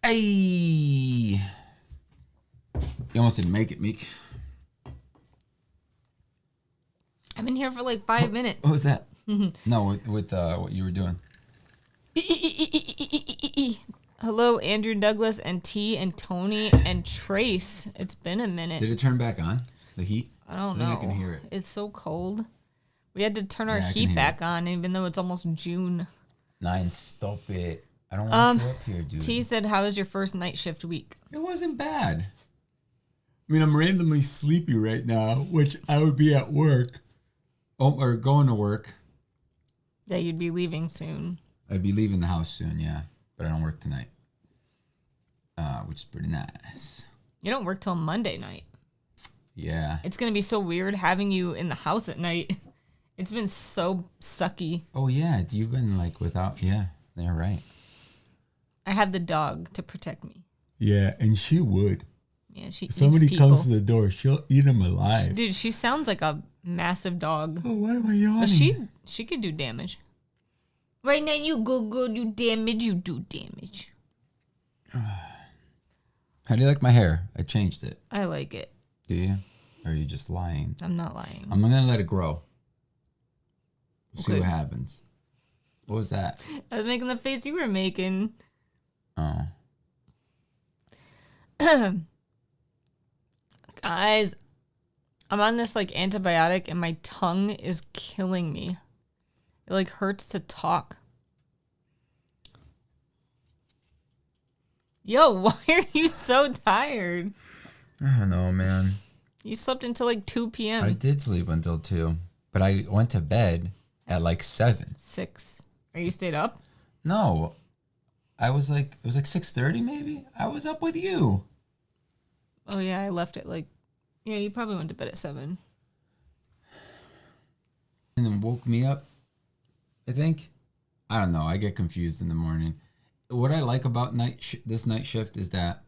Hey! You almost didn't make it, Meek. I've been here for like 5 minutes. What was that? No, with what you were doing. Hello, Andrew Douglas and T and Tony and Trace. It's been a minute. Did it turn back on? The heat? I don't know. I think I can hear it. It's so cold. We had to turn our I can heat hear back on, even though it's almost June. Nine, stop it. I don't want you up here, dude. T said, how was your first night shift week? It wasn't bad. I mean, I'm randomly sleepy right now, which I would be at work. Oh, or going to work. Yeah, you'd be leaving soon. I'd be leaving the house soon, yeah. But I don't work tonight. Which is pretty nice. You don't work till Monday night. Yeah. It's going to be so weird having you in the house at night. It's been so sucky. Oh, yeah. You've been like without, yeah. They're right. I have the dog to protect me. Yeah, and she would. Yeah, she If somebody eats people. comes to the door, she'll eat them alive. Dude, she sounds like a massive dog. Oh, why am I yawning? But she could do damage. Right now, you go do damage. You do damage. How do you like my hair? I changed it. I like it. Do you? Or are you just lying? I'm not lying. I'm going to let it grow. See Okay. what happens. What was that? I was making the face you were making. Oh. Guys, I'm on this like antibiotic and my tongue is killing me. It like hurts to talk. Yo, why are you so tired? I don't know, man. You slept until like 2 p.m. I did sleep until 2, but I went to bed at like 7. 6. Are you stayed up? No. I was like, it was like 6:30 maybe? I was up with you. Oh yeah, I left it like, yeah, you probably went to bed at 7. And then woke me up, I think. I don't know. I get confused in the morning. What I like about this night shift is that,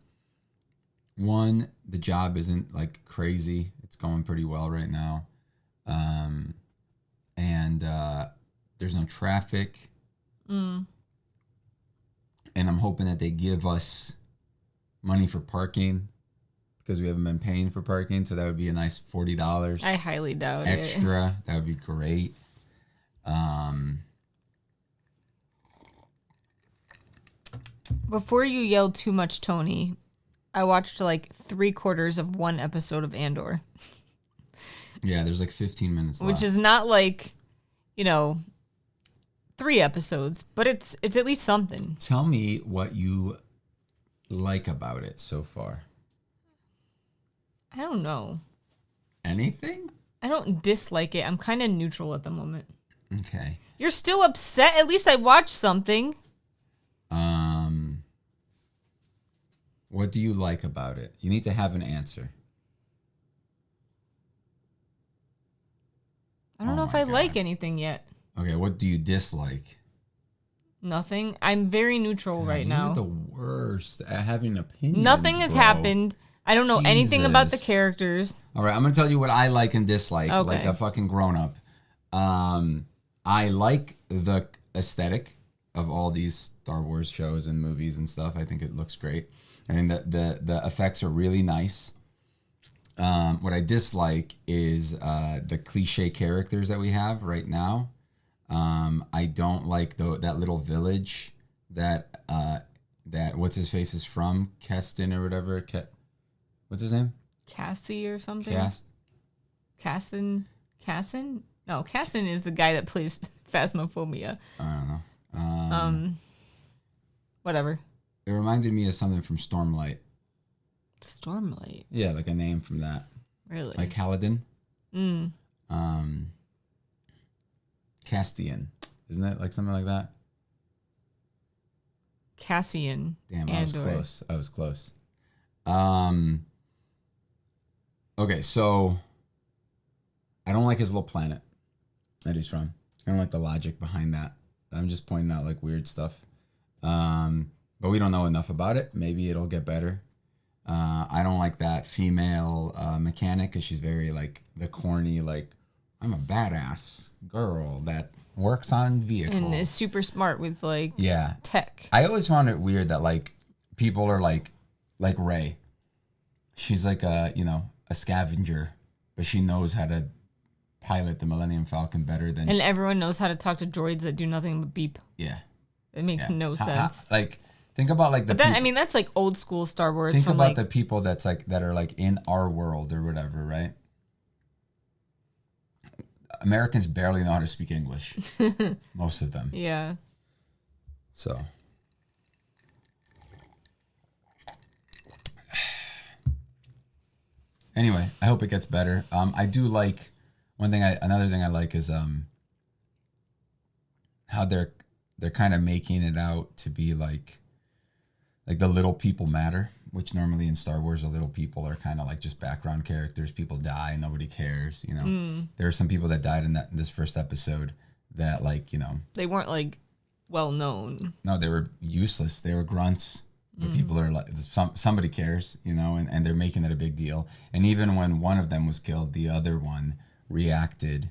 one, the job isn't like crazy. It's going pretty well right now. And there's no traffic. And I'm hoping that they give us money for parking because we haven't been paying for parking. So that would be a nice $40. I highly doubt it. Extra. That would be great. Before you yell too much, Tony, I watched like 3/4 of one episode of Andor. Yeah, there's like 15 minutes left. Which is not like, 3 episodes, but it's at least something. Tell me what you like about it so far. I don't know. Anything? I don't dislike it. I'm kind of neutral at the moment. Okay. You're still upset? At least I watched something. What do you like about it? You need to have an answer. I don't know if I like anything yet. Okay, what do you dislike? Nothing. I'm very neutral right now. You're the worst at having opinions. Nothing has happened. I don't know anything about the characters. All right, I'm going to tell you what I like and dislike, like a fucking grown-up. I like the aesthetic of all these Star Wars shows and movies and stuff. I think it looks great. I mean, the effects are really nice. What I dislike is the cliche characters that we have right now. I don't like that little village that what's his face is from, Keston or whatever. What's his name? Cassie or something? Casson? No, Casson is the guy that plays Phasmophobia. I don't know. Whatever. It reminded me of something from Stormlight. Stormlight? Yeah, like a name from that. Really? Like Kaladin? Castian. Isn't it like something like that? Cassian. Damn, I was close. Okay, so I don't like his little planet that he's from. I don't like the logic behind that. I'm just pointing out like weird stuff. But we don't know enough about it. Maybe it'll get better. I don't like that female mechanic because she's very like the corny, like I'm a badass girl that works on vehicles. And is super smart with like tech. tech. I always found it weird that like people are like Rey. She's like a scavenger, but she knows how to pilot the Millennium Falcon better than. And everyone knows how to talk to droids that do nothing but beep. Yeah. It makes no sense. Think about like the. That's like old school Star Wars. Think about the people that are like in our world or whatever, right? Americans barely know how to speak English. Most of them. Yeah. So. Anyway, I hope it gets better. I do like another thing I like is how they're kind of making it out to be like the little people matter, which normally in Star Wars the little people are kind of like just background characters. People die, nobody cares, you know. There are some people that died in this first episode that they weren't like well known. No, they were useless. They were grunts. But people are like, somebody cares, you know, and they're making it a big deal. And even when one of them was killed, the other one reacted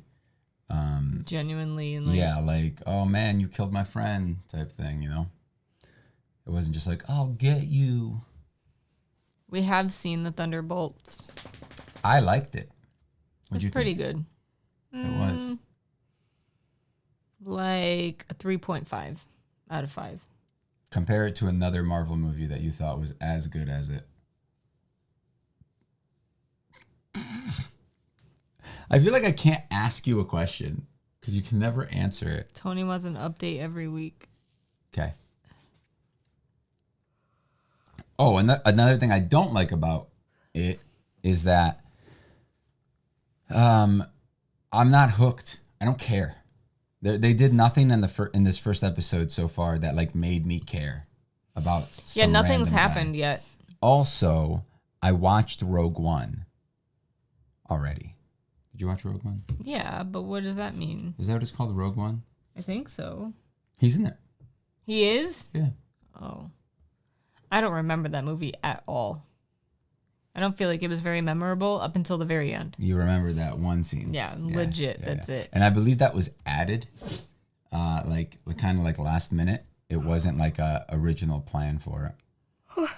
genuinely and like, oh man, you killed my friend type thing, you know. It wasn't just like, I'll get you. We have seen the Thunderbolts. I liked it. It's pretty good. It was like a 3.5 out of 5. Compare it to another Marvel movie that you thought was as good as it. I feel like I can't ask you a question because you can never answer it. Tony wants an update every week. Okay. Oh, and another thing I don't like about it is that I'm not hooked. I don't care. They did nothing in this first episode so far that like made me care about. Yeah, nothing's happened yet. Also, I watched Rogue One already. Did you watch Rogue One? Yeah, but what does that mean? Is that what it's called, Rogue One? I think so. He's in there. He is? Yeah. Oh. I don't remember that movie at all. I don't feel like it was very memorable up until the very end. You remember that one scene? Yeah, legit. That's it. And I believe that was added, like kind of like last minute. It wasn't like a original plan for it.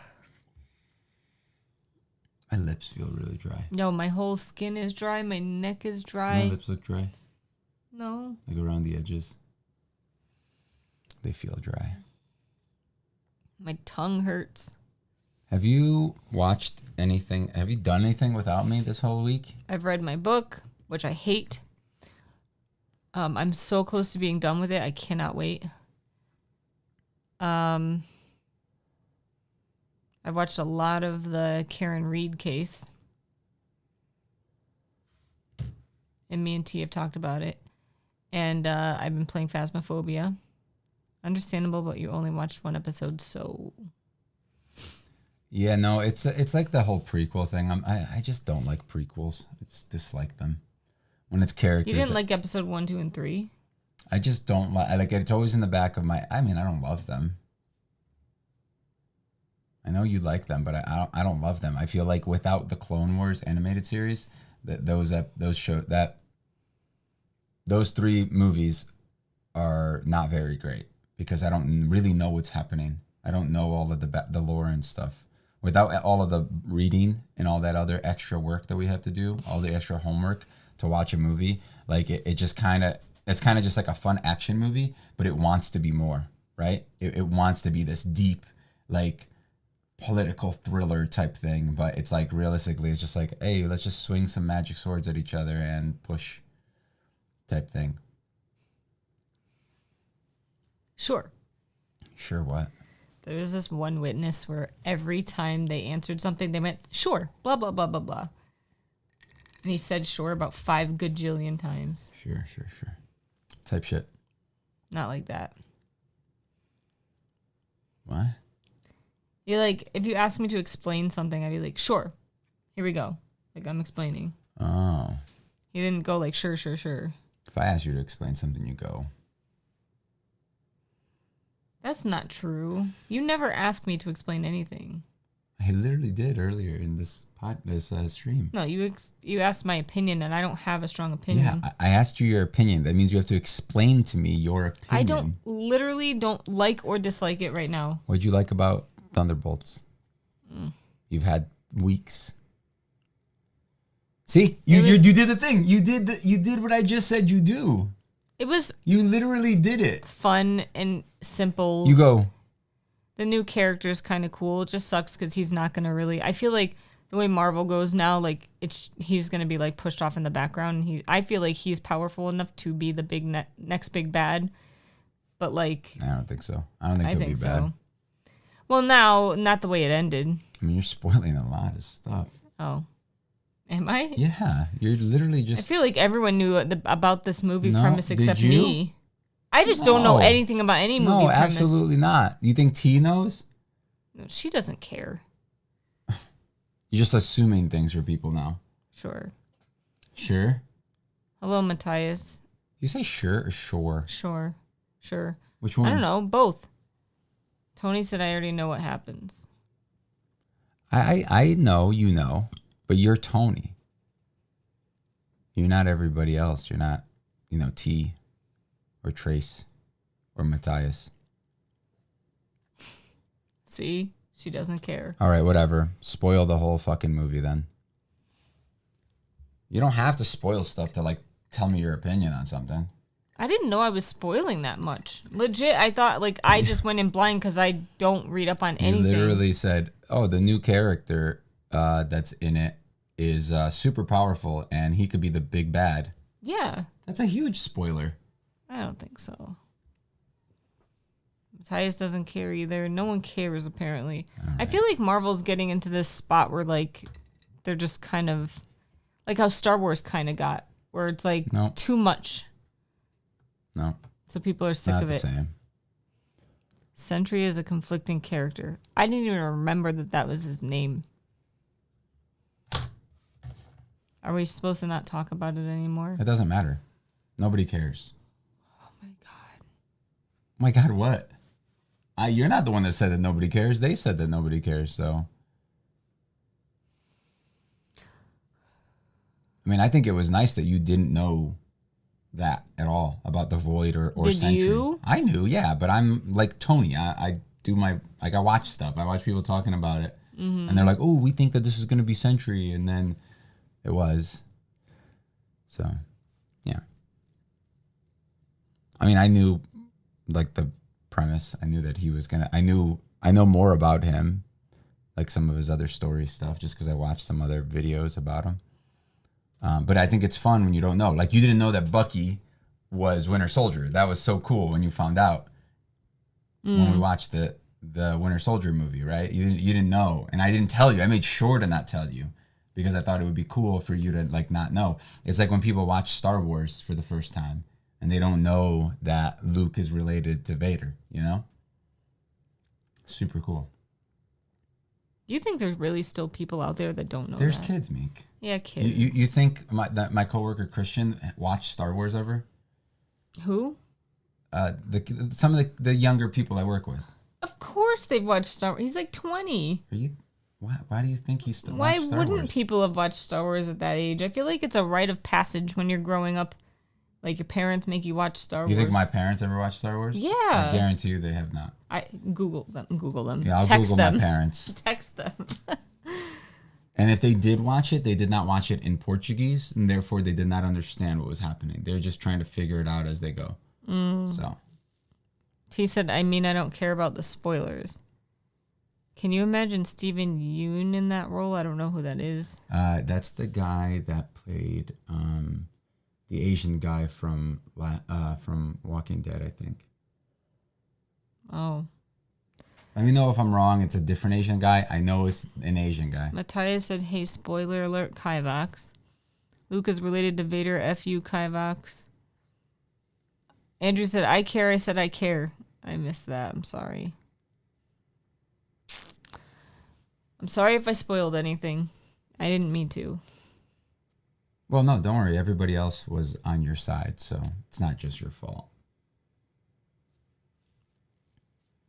My lips feel really dry. No, my whole skin is dry. My neck is dry. My lips look dry. No. Like around the edges. They feel dry. My tongue hurts. Have you watched anything? Have you done anything without me this whole week? I've read my book, which I hate. I'm so close to being done with it. I cannot wait. I've watched a lot of the Karen Reed case. And me and T have talked about it. And I've been playing Phasmophobia. Understandable, but you only watched one episode, so... Yeah, no, it's like the whole prequel thing. I just don't like prequels. I just dislike them. When it's characters. You didn't like episode 1, 2, and 3? I just don't like it's always in the back of my. I mean, I don't love them. I know you like them, but I don't love them. I feel like without the Clone Wars animated series, those 3 movies are not very great because I don't really know what's happening. I don't know all of the lore and stuff. Without all of the reading and all that other extra work that we have to do, all the extra homework to watch a movie, like it's kind of just like a fun action movie, but it wants to be more, right? It wants to be this deep, like political thriller type thing, but it's like realistically, it's just like, hey, let's just swing some magic swords at each other and push type thing. Sure. Sure what? There was this one witness where every time they answered something, they went, sure, blah, blah, blah, blah, blah. And he said sure about 5 gajillion times. Sure. Type shit. Not like that. What? You like, if you ask me to explain something, I'd be like, sure, here we go. Like, I'm explaining. Oh. He didn't go like, sure. If I ask you to explain something, you go. That's not true. You never ask me to explain anything. I literally did earlier in this stream. No, you asked my opinion, and I don't have a strong opinion. Yeah, I asked you your opinion. That means you have to explain to me your opinion. I literally don't like or dislike it right now. What'd you like about Thunderbolts. You've had weeks. See, you did the thing. You did what I just said you do. It was. You literally did it. Fun and simple. You go. The new character is kind of cool. It just sucks because he's not gonna really. I feel like the way Marvel goes now, like he's gonna be like pushed off in the background. I feel like he's powerful enough to be the big next big bad. But like, I don't think so. I don't think he'll be bad. So. Well, now not the way it ended. I mean, you're spoiling a lot of stuff. Oh. Am I? Yeah, you're literally just... I feel like everyone knew about this movie premise except me. I just don't know anything about any movie premise. No, absolutely not. You think T knows? No, she doesn't care. You're just assuming things for people now. Sure. Sure? Hello, Matthias. You say sure or sure? Sure. Which one? I don't know. Both. Tony said I already know what happens. I know you know. But you're Tony. You're not everybody else. You're not, T or Trace or Matthias. See? She doesn't care. All right, whatever. Spoil the whole fucking movie then. You don't have to spoil stuff to, tell me your opinion on something. I didn't know I was spoiling that much. Legit, I thought, I just went in blind because I don't read up on anything. You literally said, the new character that's in it is super powerful and he could be the big bad. Yeah. That's a huge spoiler. I don't think so. Matthias doesn't care either. No one cares, apparently. Right. I feel like Marvel's getting into this spot where, they're just kind of... like how Star Wars kind of got, where it's, too much. No. So people are sick of it. Not the same. Sentry is a conflicting character. I didn't even remember that was his name. Are we supposed to not talk about it anymore? It doesn't matter. Nobody cares. Oh, my God. Oh, my God, what? You're not the one that said that nobody cares. They said that nobody cares, so. I mean, I think it was nice that you didn't know that at all about the Void or Sentry. Did you? I knew, yeah, but I'm like Tony. I do my, I watch stuff. I watch people talking about it. Mm-hmm. And they're like, oh, we think that this is going to be Sentry. And then it was. So, yeah. I mean, I knew, the premise. I knew that he was going to, I know more about him, some of his other story stuff, just because I watched some other videos about him. But I think it's fun when you don't know. You didn't know that Bucky was Winter Soldier. That was so cool when you found out when we watched the Winter Soldier movie, right? You didn't know, and I didn't tell you. I made sure to not tell you because I thought it would be cool for you to not know. It's like when people watch Star Wars for the first time and they don't know that Luke is related to Vader. Super cool. Do you think there's really still people out there that don't know There's that? kids, Meek. Yeah, kids. You think my coworker Christian watched Star Wars ever? Who? Some of the younger people I work with. Of course they've watched Star Wars. He's 20. Are you? Why do you think he's still watched Star Wars? Why wouldn't people have watched Star Wars at that age? I feel like it's a rite of passage when you're growing up. Your parents make you watch Star Wars. You think my parents ever watched Star Wars? Yeah. I guarantee you they have not. Google them. Yeah, I'll Text Google them. my parents. Text them. And if they did watch it, they did not watch it in Portuguese, and therefore they did not understand what was happening. They were just trying to figure it out as they go. So. He said, I don't care about the spoilers. Can you imagine Steven Yeun in that role? I don't know who that is. That's the guy that played the Asian guy from Walking Dead, I think. Oh. Let me know if I'm wrong. It's a different Asian guy. I know it's an Asian guy. Matthias said, hey, spoiler alert, Kivox. Luke is related to Vader, F.U. Kivox. Andrew said, I care. I said, I care. I missed that. I'm sorry. I'm sorry if I spoiled anything. I didn't mean to. Well, no, don't worry. Everybody else was on your side, so it's not just your fault.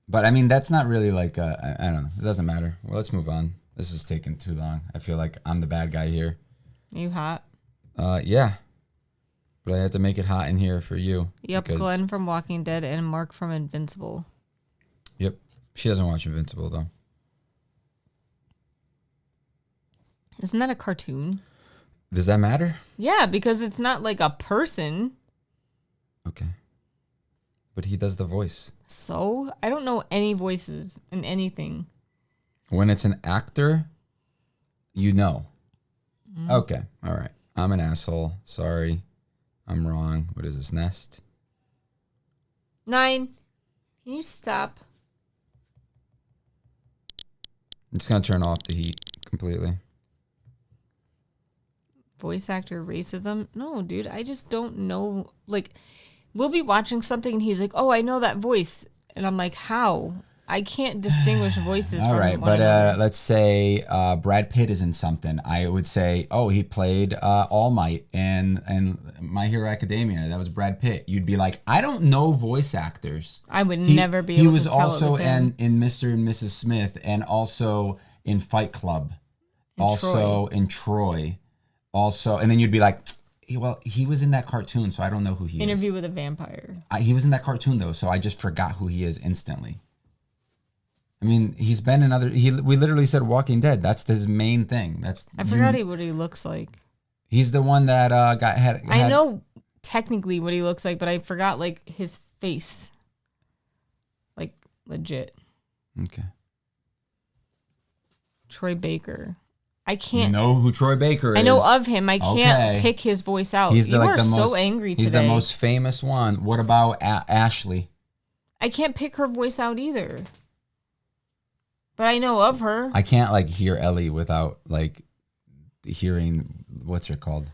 But, I mean, that's not really I don't know. It doesn't matter. Well, let's move on. This is taking too long. I feel like I'm the bad guy here. You hot? Yeah. But I had to make it hot in here for you. Yep, Glenn from Walking Dead and Mark from Invincible. Yep. She doesn't watch Invincible, though. Isn't that a cartoon? Does that matter? Yeah, because it's not like a person. Okay. But he does the voice. So? I don't know any voices in anything. When it's an actor, you know. Okay. All right. I'm an asshole. Sorry. I'm wrong. What is this, Nest? 9. Can you stop? I'm just going to turn off the heat completely. Voice actor racism? No, dude. I just don't know. Like, we'll be watching something and he's like, oh, I know that voice. And I'm like, how? I can't distinguish voices All from right, one another. Let's say Brad Pitt is in something. I would say, oh, he played All Might in My Hero Academia. That was Brad Pitt. You'd be like, I don't know voice actors. I would never be able to tell. He was also in Mr. and Mrs. Smith, and also in Fight Club, in Troy, also, and then you'd be like, well, he was in that cartoon, so I don't know who he is. Interview with a Vampire. He was in that cartoon though, so I just forgot who he is instantly. I mean, he's been in other. We literally said Walking Dead. That's his main thing. I forgot what he looks like. He's the one that had. I know technically what he looks like, but I forgot like his face. Like legit. Okay. Troy Baker. I can't. You know who Troy Baker is. I know of him. I can't pick his voice out. You are so angry today. He's the most famous one. What about Ashley? I can't pick her voice out either. But I know of her. I can't like hear Ellie without like hearing what's her called.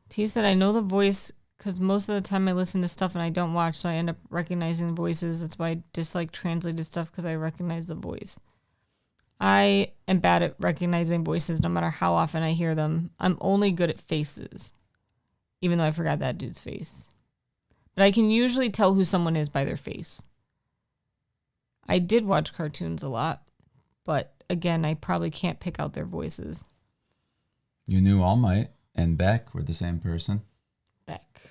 T said I know the voice because most of the time I listen to stuff and I don't watch, so I end up recognizing the voices. That's why I dislike translated stuff, because I recognize the voice. I am bad at recognizing voices no matter how often I hear them. I'm only good at faces, even though I forgot that dude's face. But I can usually tell who someone is by their face. I did watch cartoons a lot, but again, I probably can't pick out their voices. You knew All Might and Beck were the same person. Beck.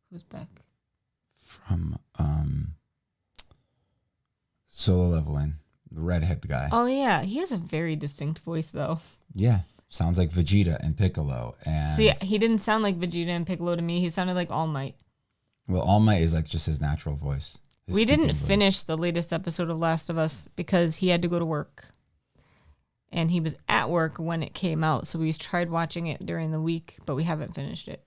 Who's Beck? From Solo Leveling, the redhead guy. Oh yeah, he has a very distinct voice though. Yeah, sounds like Vegeta and Piccolo. And see, he didn't sound like Vegeta and Piccolo to me. He sounded like All Might. Well, All Might is like just his natural voice. We didn't finish the latest episode of Last of Us because he had to go to work. And he was at work when it came out, so we tried watching it during the week, but we haven't finished it.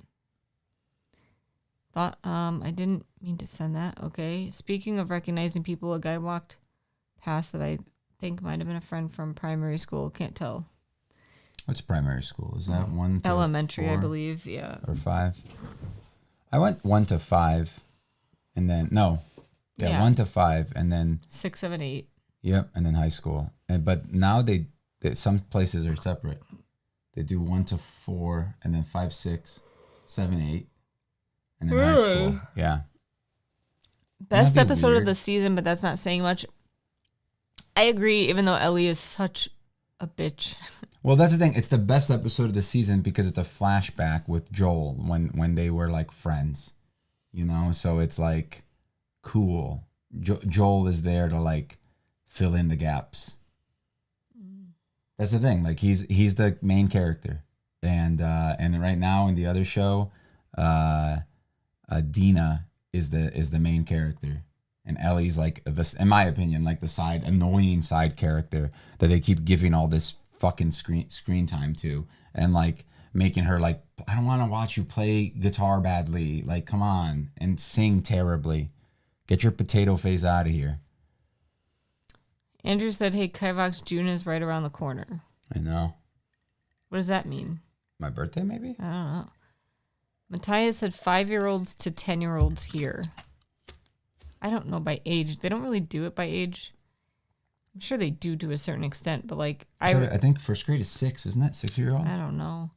Thought I didn't mean to send that. Okay. Speaking of recognizing people, a guy walked past that I think might have been a friend from primary school. Can't tell. What's primary school? Is that 1 to elementary, 4? I believe. Yeah. Or 5? I went 1 to 5, and then 1 to 5, and then 6, 7, 8. Yep, and then high school. But now they some places are separate. They do 1 to 4, and then 5, 6, 7, 8, and then high school. Yeah. Best episode of the season, but that's not saying much. I agree, even though Ellie is such a bitch. Well, that's the thing. It's the best episode of the season because it's a flashback with Joel when they were like friends, you know? So it's like cool. Joel is there to like fill in the gaps. That's the thing. Like he's the main character. And right now in the other show, Dina is the main character. And Ellie's like this, in my opinion, like the annoying side character that they keep giving all this fucking screen time to, and like making her like, I don't want to watch you play guitar badly. Like, come on, and sing terribly. Get your potato face out of here. Andrew said, hey, Kivox, June is right around the corner. I know. What does that mean? My birthday, maybe? I don't know. Matthias said 5-year-olds to 10-year-olds here. I don't know by age. They don't really do it by age. I'm sure they do to a certain extent, but like I think first grade is 6, isn't that 6-year-old? I don't know.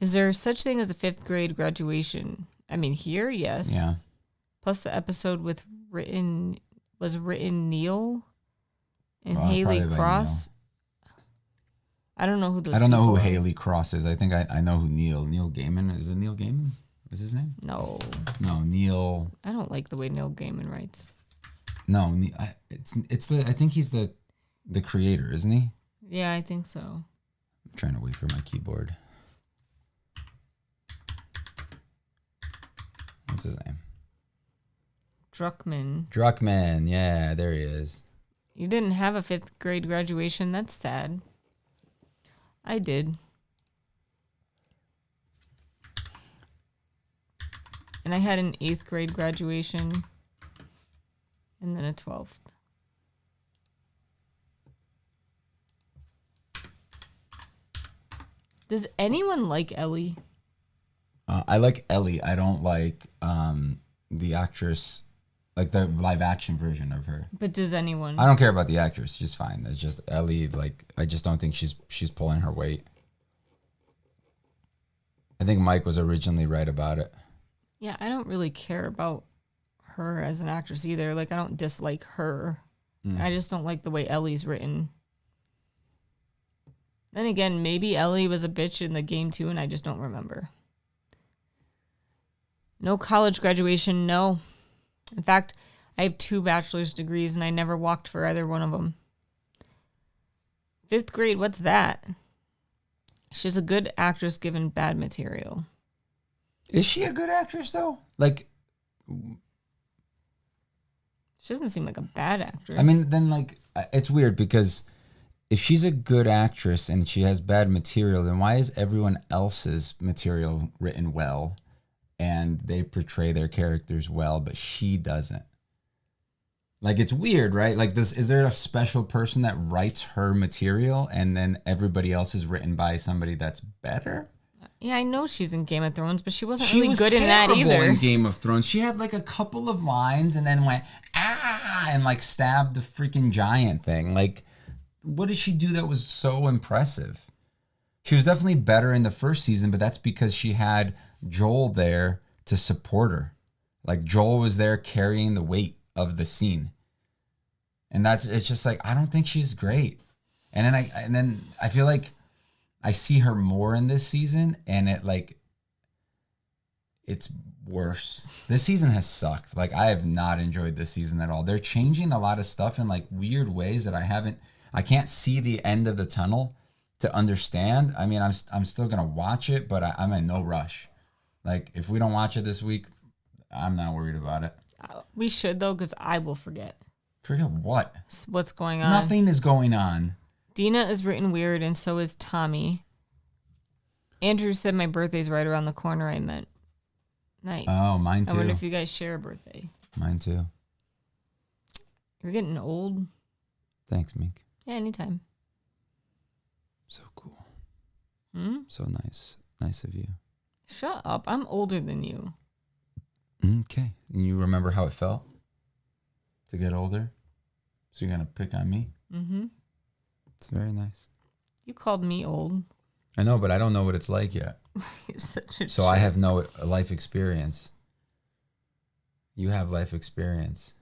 Is there such thing as a 5th grade graduation? I mean, here, yes. Yeah. Plus the episode was written Neil and Haley Cross. I don't know who those. I don't know who Haley Cross is. I think I know who Neil Gaiman is. It Neil Gaiman? What's his name? No, Neil. I don't like the way Neil Gaiman writes. No, it's the. I think he's the the creator, isn't he? Yeah, I think so. I'm trying to wait for my keyboard. What's his name? Druckmann. Yeah, there he is. You didn't have a 5th grade graduation. That's sad. I did. And I had an 8th grade graduation. And then a 12th. Does anyone like Ellie? I like Ellie. I don't like the actress, like the live action version of her. But does anyone? I don't care about the actress. She's fine. It's just Ellie. Like, I just don't think she's pulling her weight. I think Mike was originally right about it. Yeah, I don't really care about her as an actress either. Like, I don't dislike her. I just don't like the way Ellie's written. Then again, maybe Ellie was a bitch in the game too, and I just don't remember. No college graduation, no. In fact, I have 2 bachelor's degrees, and I never walked for either one of them. 5th grade, what's that? She's a good actress given bad material. Is she a good actress, though? Like, she doesn't seem like a bad actress. I mean, then, like, it's weird because if she's a good actress and she has bad material, then why is everyone else's material written well and they portray their characters well, but she doesn't? Like, it's weird, right? Like, is there a special person that writes her material and then everybody else is written by somebody that's better? Yeah, I know she's in Game of Thrones, but she wasn't really good in that either. She was terrible in Game of Thrones. She had like a couple of lines and then went, ah, and like stabbed the freaking giant thing. Like, what did she do that was so impressive? She was definitely better in the first season, but that's because she had Joel there to support her. Like, Joel was there carrying the weight of the scene. And it's just like, I don't think she's great. And then I feel like I see her more in this season, and it's worse. This season has sucked. Like, I have not enjoyed this season at all. They're changing a lot of stuff in like weird ways that I can't see the end of the tunnel to understand. I mean, I'm still gonna watch it, but I'm in no rush. Like, if we don't watch it this week, I'm not worried about it. We should, though, because I will forget. Forget what? What's going on? Nothing is going on. Dina is written weird, and so is Tommy. Andrew said my birthday's right around the corner. I meant. Nice. Oh, mine too. I wonder if you guys share a birthday. Mine too. You're getting old. Thanks, Meek. Yeah, anytime. So cool. So nice. Nice of you. Shut up. I'm older than you. Okay. And you remember how it felt to get older? So you're going to pick on me? Mm-hmm. It's very nice. You called me old. I know, but I don't know what it's like yet. You're such a So jerk. I have no life experience. You have life experience.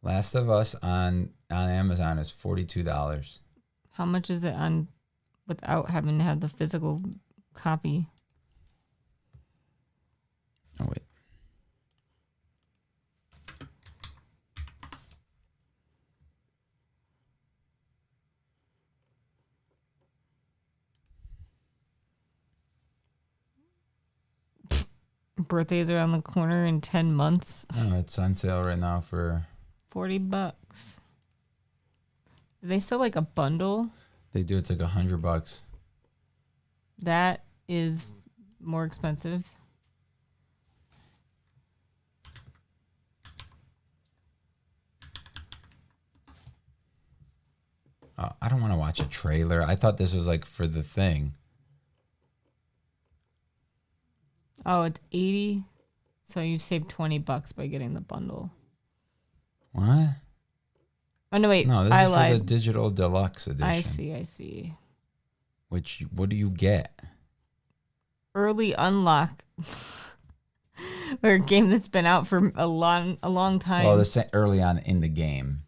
Last of Us on Amazon is $42. How much is it on without having to have the physical copy? Oh, wait. Birthdays are on the corner in 10 months. Oh, it's on sale right now for $40. Do they sell like a bundle? They do. It's like $100. That is more expensive. I don't want to watch a trailer. I thought this was like for the thing. Oh, it's $80. So you saved $20 by getting the bundle. What? Oh no, wait. No, this I is lied. for the digital deluxe edition. I see. What do you get? Early unlock. Or a game that's been out for a long time. Well, this early on in the game.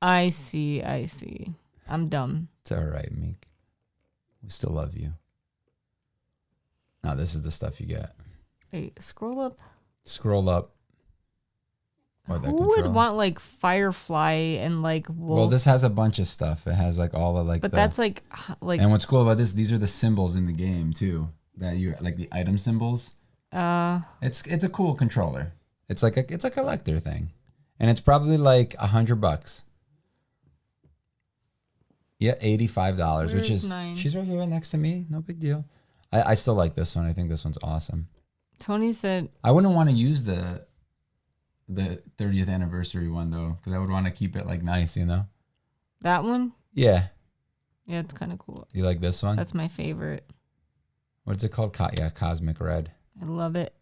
I see. I'm dumb. It's all right, Meek. We still love you. Now, this is the stuff you get. Wait, scroll up. Scroll up. What, that Who control? would want like Firefly and like Wolf? Well, this has a bunch of stuff. It has like all the like. But that's like. And what's cool about this? These are the symbols in the game too. That you like the item symbols. It's a cool controller. It's like a collector thing, and it's probably like $100. Yeah, $85, which is 9? She's right here next to me. No big deal. I still like this one. I think this one's awesome. Tony said I wouldn't want to use the 30th anniversary one though, because I would want to keep it like nice, you know. that one. Yeah. Yeah, it's kind of cool. You like this one? That's my favorite. What's it called? Cosmic Red. I love it.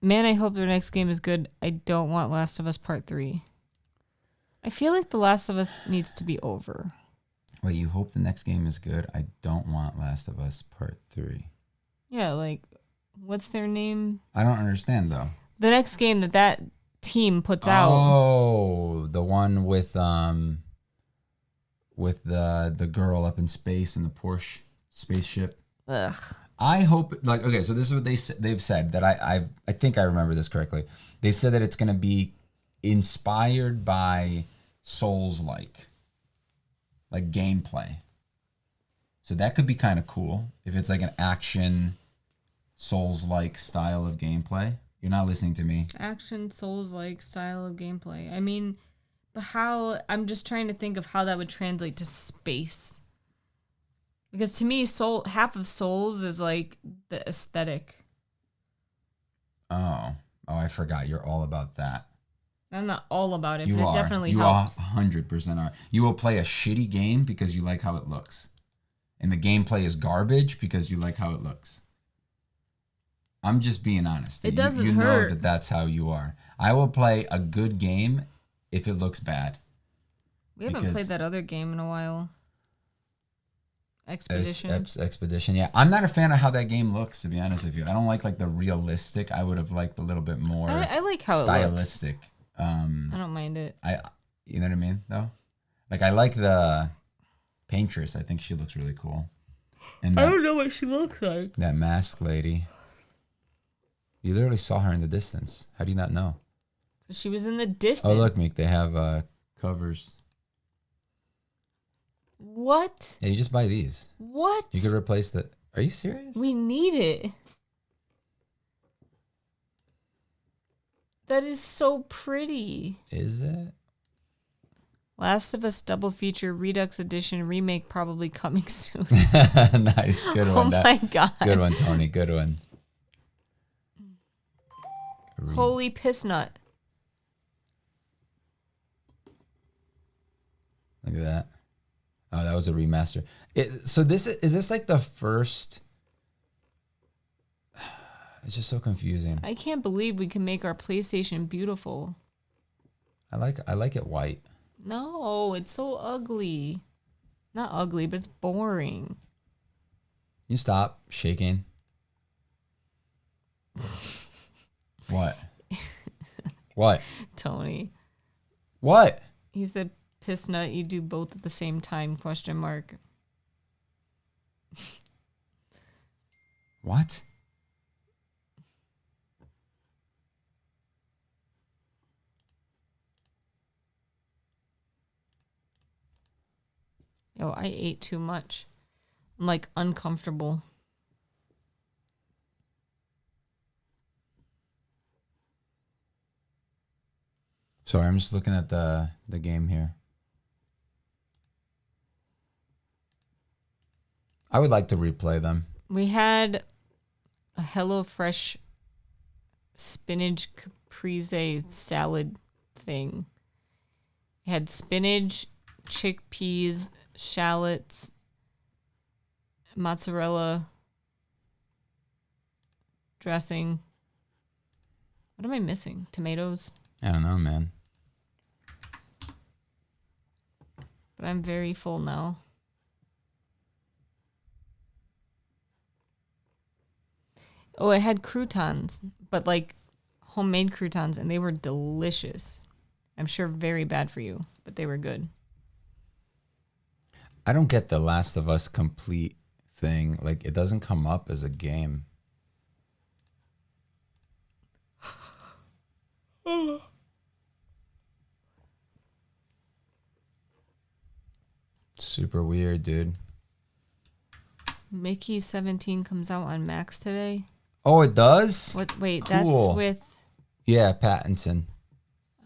Man, I hope their next game is good. I don't want Last of Us Part 3. I feel like The Last of Us needs to be over. Wait, you hope the next game is good? I don't want Last of Us Part 3. Yeah, like, what's their name? I don't understand, though. The next game that team puts out. Oh, the one with the girl up in space in the Porsche spaceship. Ugh. I hope, like, okay, so this is what they've said, that I think I remember this correctly. They said that it's going to be inspired by Souls-like gameplay. So that could be kind of cool if it's like an action Souls-like style of gameplay. You're not listening to me. Action Souls-like style of gameplay. I mean, but how? I'm just trying to think of how that would translate to space. Because to me, half of Souls is like the aesthetic. Oh, I forgot. You're all about that. I'm not all about it, It definitely you helps. You 100% are. You will play a shitty game because you like how it looks. And the gameplay is garbage because you like how it looks. I'm just being honest. It doesn't you hurt. know that that's how you are. I will play a good game if it looks bad. We haven't played that other game in a while. Expedition. Expedition, yeah. I'm not a fan of how that game looks, to be honest with you. I don't like the realistic. I would have liked a little bit more I like how stylistic. It looks. I don't mind it. You know what I mean, though? Like, I like the paintress. I think she looks really cool. And I don't know what she looks like. That masked lady. You literally saw her in the distance. How do you not know? Because she was in the distance. Oh, look, Meek, they have covers. What? Yeah, you just buy these. What? You could replace the... Are you serious? We need it. That is so pretty. Is it? Last of Us double feature Redux edition remake probably coming soon. Nice. Good one. Oh my God. Good one, Tony. Good one. Holy piss nut. Look at that. Oh, that was a remaster. So is this like the first... It's just so confusing. I can't believe we can make our PlayStation beautiful. I like it white. No, it's so ugly. Not ugly, but it's boring. You stop shaking. What? What? Tony. What? He said, piss nut, you do both at the same time, question mark. What? Yo, I ate too much. I'm like uncomfortable. Sorry, I'm just looking at the game here. I would like to replay them. We had a HelloFresh spinach caprese salad thing. It had spinach, chickpeas, shallots, mozzarella dressing. What am I missing? Tomatoes? I don't know, man. But I'm very full now. Oh, it had croutons, but like homemade croutons, and they were delicious. I'm sure very bad for you, but they were good. I don't get the Last of Us complete thing. Like, it doesn't come up as a game. Super weird, dude. Mickey 17 comes out on Max today. Oh, it does? What? Wait, cool. That's with... Yeah, Pattinson.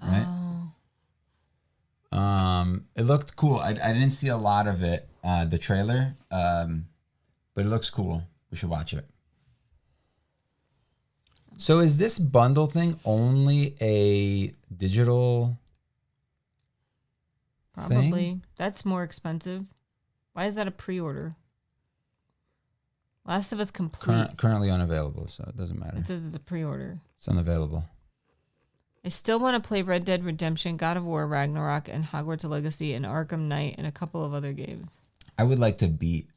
Right? It looked cool. I didn't see a lot of it, the trailer, but it looks cool. We should watch it. So is this bundle thing only a digital Probably. thing? That's more expensive. Why is that a pre-order? Last of Us Complete. Currently unavailable, so it doesn't matter. It says it's a pre-order. It's unavailable. I still want to play Red Dead Redemption, God of War, Ragnarok, and Hogwarts Legacy, and Arkham Knight, and a couple of other games. I would like to beat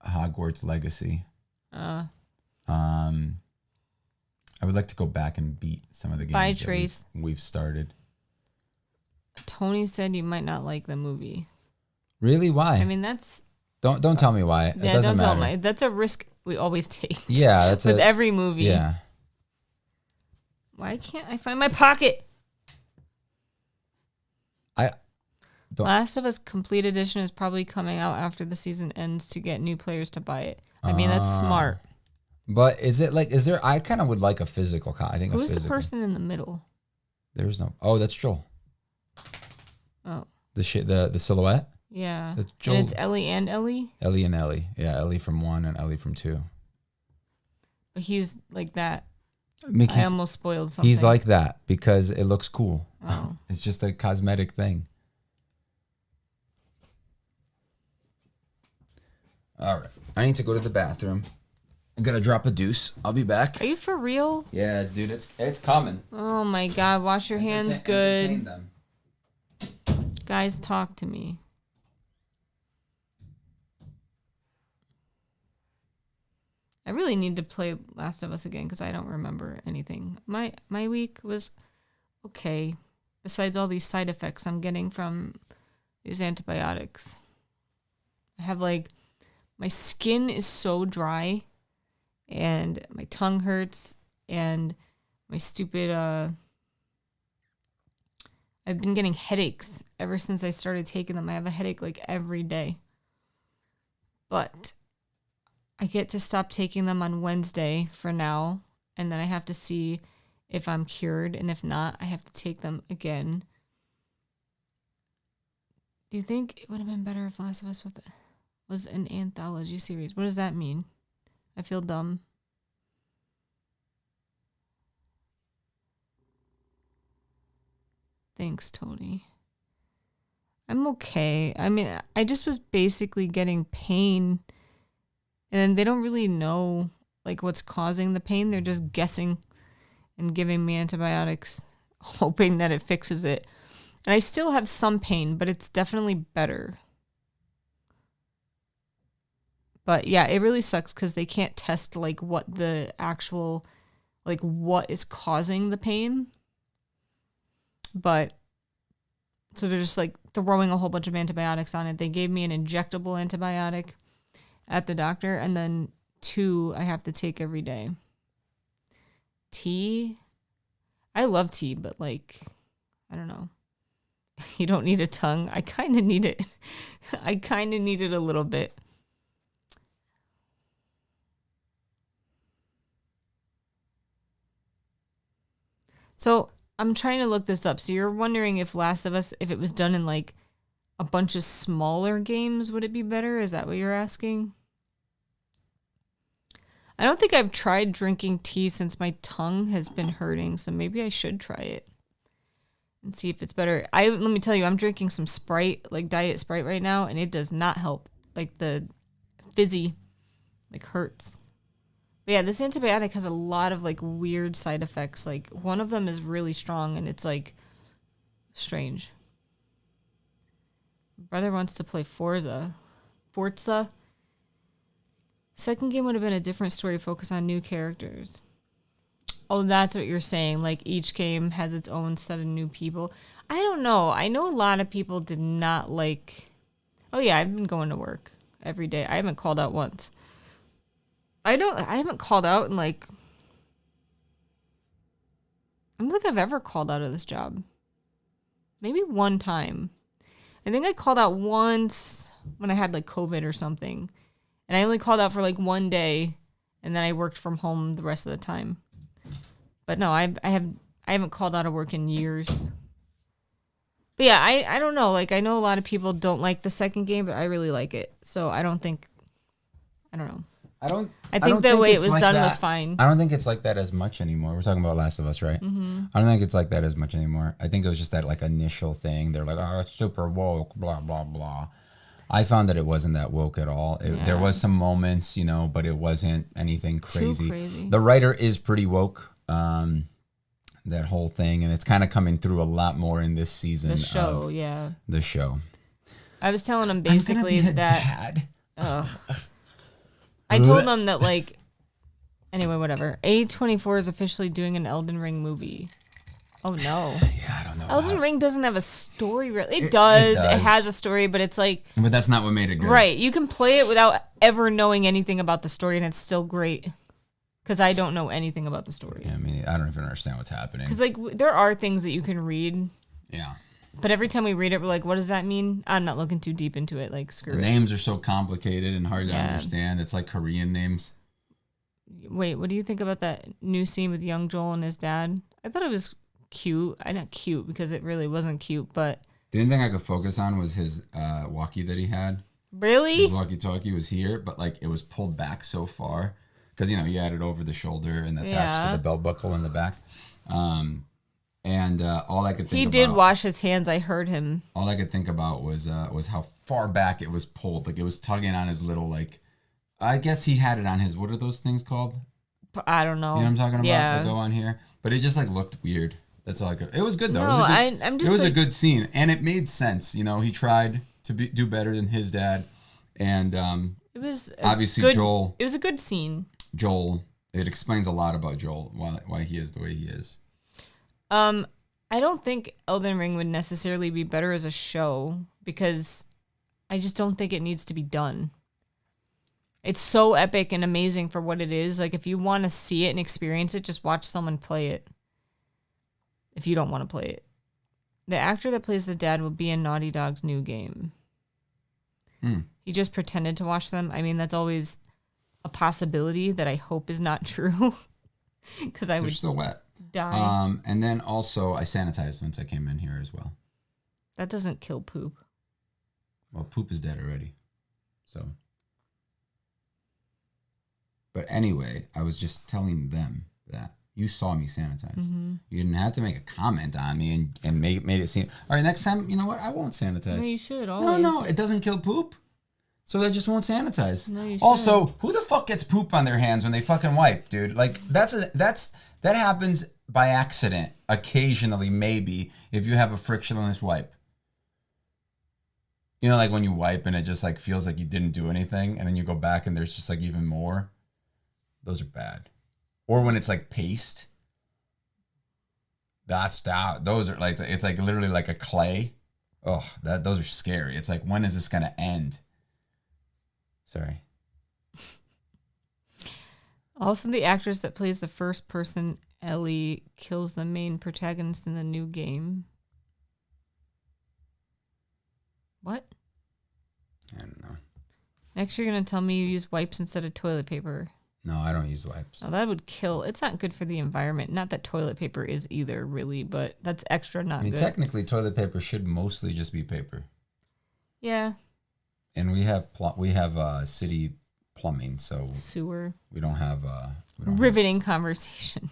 Hogwarts Legacy. I would like to go back and beat some of the games that we've started. Tony said you might not like the movie. Really? Why? I mean, that's... Don't tell me why. It doesn't matter. Tell me. That's a risk we always take. Yeah, that's with every movie. Yeah. Why can't I find my pocket? Last of Us Complete Edition is probably coming out after the season ends to get new players to buy it. I mean, that's smart. But is there, I kind of would like a physical copy. I think Who's the person in the middle? There's no, oh, that's Joel. Oh. The silhouette? Yeah. That's Joel. And it's Ellie and Ellie? Ellie and Ellie. Yeah, Ellie from 1 and Ellie from 2. But he's like that. I almost spoiled something. He's like that because it looks cool. Oh. It's just a cosmetic thing. All right. I need to go to the bathroom. I'm gonna drop a deuce. I'll be back. Are you for real? Yeah, dude, it's coming. Oh my God! Wash your hands good. Entertain them. Guys, talk to me. I really need to play Last of Us again because I don't remember anything. My week was okay, besides all these side effects I'm getting from these antibiotics. I have my skin is so dry. And my tongue hurts, and my stupid, I've been getting headaches ever since I started taking them. I have a headache every day. But I get to stop taking them on Wednesday for now, and then I have to see if I'm cured, and if not, I have to take them again. Do you think it would have been better if Last of Us was an anthology series? What does that mean? I feel dumb. Thanks, Tony. I'm okay. I mean, I just was basically getting pain. And they don't really know, what's causing the pain. They're just guessing and giving me antibiotics, hoping that it fixes it. And I still have some pain, but it's definitely better. But yeah, it really sucks because they can't test what the actual, what is causing the pain. But so they're just throwing a whole bunch of antibiotics on it. They gave me an injectable antibiotic at the doctor, and then 2 I have to take every day. Tea, I love tea, but I don't know. You don't need a tongue. I kind of need it. I kind of need it a little bit. So I'm trying to look this up. So you're wondering if Last of Us, if it was done in a bunch of smaller games, would it be better? Is that what you're asking? I don't think I've tried drinking tea since my tongue has been hurting, so maybe I should try it and see if it's better. Let me tell you, I'm drinking some Sprite, Diet Sprite right now, and it does not help. The fizzy, hurts. But yeah, this antibiotic has a lot of weird side effects. One of them is really strong, and it's strange. Brother wants to play Forza. Second game would have been a different story, focus on new characters. Oh, that's what you're saying. Each game has its own set of new people. I don't know. I know a lot of people did not like... Oh yeah, I've been going to work every day. I haven't called out once. I haven't called out in I don't think I've ever called out of this job. Maybe one time. I think I called out once when I had like COVID or something. And I only called out for like one day, and then I worked from home the rest of the time. But no, I haven't called out of work in years. But yeah, I don't know. Like, I know a lot of people don't like the second game, but I really like it. So I don't know. I think the way it was done was fine. I don't think it's like that as much anymore. We're talking about Last of Us, right? Mm-hmm. I don't think it's like that as much anymore. I think it was just that like initial thing. They're like, oh, it's super woke, blah, blah, blah. I found that it wasn't that woke at all. There was some moments, you know, but it wasn't anything crazy. Too crazy. The writer is pretty woke, that whole thing. And it's kind of coming through a lot more in this season. The show, The show. I was telling him basically I'm gonna be a dad. I told them that, like, anyway, whatever. A24 is officially doing an Elden Ring movie. Oh, no. Yeah, I don't know. Elden Ring doesn't have a story, really. It does. It has a story, but it's like... But that's not what made it good. Right. You can play it without ever knowing anything about the story, and it's still great. Because I don't know anything about the story. Yeah, I mean, I don't even understand what's happening. Because, like, there are things that you can read. Yeah. But every time we read it, we're like, what does that mean? I'm not looking too deep into it. Like, screw it. The names are so complicated and hard to understand. It's like Korean names. Wait, what do you think about that new scene with young Joel and his dad? I thought it was cute. Not cute because it really wasn't cute, but... The only thing I could focus on was his walkie that he had. Really? His walkie-talkie was here, but like it was pulled back so far. Because, you know, you had it over the shoulder and attached to the belt buckle in the back. And all I could think about... He did wash his hands. I heard him. All I could think about was how far back it was pulled. Like, it was tugging on his little, like... I guess he had it on his... What are those things called? I don't know. You know what I'm talking about? Yeah. That go on here? But it just, like, looked weird. That's all I could... It was good, though. No, it was a good scene. And it made sense. You know, he tried to do better than his dad. And it was obviously Joel... It was a good scene. Joel... It explains a lot about Joel, why he is the way he is. I don't think Elden Ring would necessarily be better as a show because I just don't think it needs to be done. It's so epic and amazing for what it is. Like, if you want to see it and experience it, just watch someone play it. If you don't want to play it. The actor that plays the dad will be in Naughty Dog's new game. He just pretended to watch them. I mean, that's always a possibility that I hope is not true. Because I would still wet. Die. And then also, I sanitized once I came in here as well. That doesn't kill poop. Well, poop is dead already. So. But anyway, I was just telling them that you saw me sanitize. Mm-hmm. You didn't have to make a comment on me and made it seem... All right, next time, you know what? I won't sanitize. No, you should always. No, it doesn't kill poop. So they just won't sanitize. No, you should. Also, who the fuck gets poop on their hands when they fucking wipe, dude? Like, that happens by accident, occasionally, maybe, if you have a frictionless wipe. You know, like when you wipe and it just like feels like you didn't do anything, and then you go back and there's just like even more. Those are bad. Or when it's like paste. Those are like, it's like literally like a clay. Oh, those are scary. It's like, when is this gonna end? Sorry. Also, the actress that plays the first person Ellie kills the main protagonist in the new game. What? I don't know. Next, you're going to tell me you use wipes instead of toilet paper. No, I don't use wipes. Oh, that would kill. It's not good for the environment. Not that toilet paper is either, really, but that's extra not good. Technically, toilet paper should mostly just be paper. Yeah. And we have city plumbing, so sewer. We don't have riveting conversation.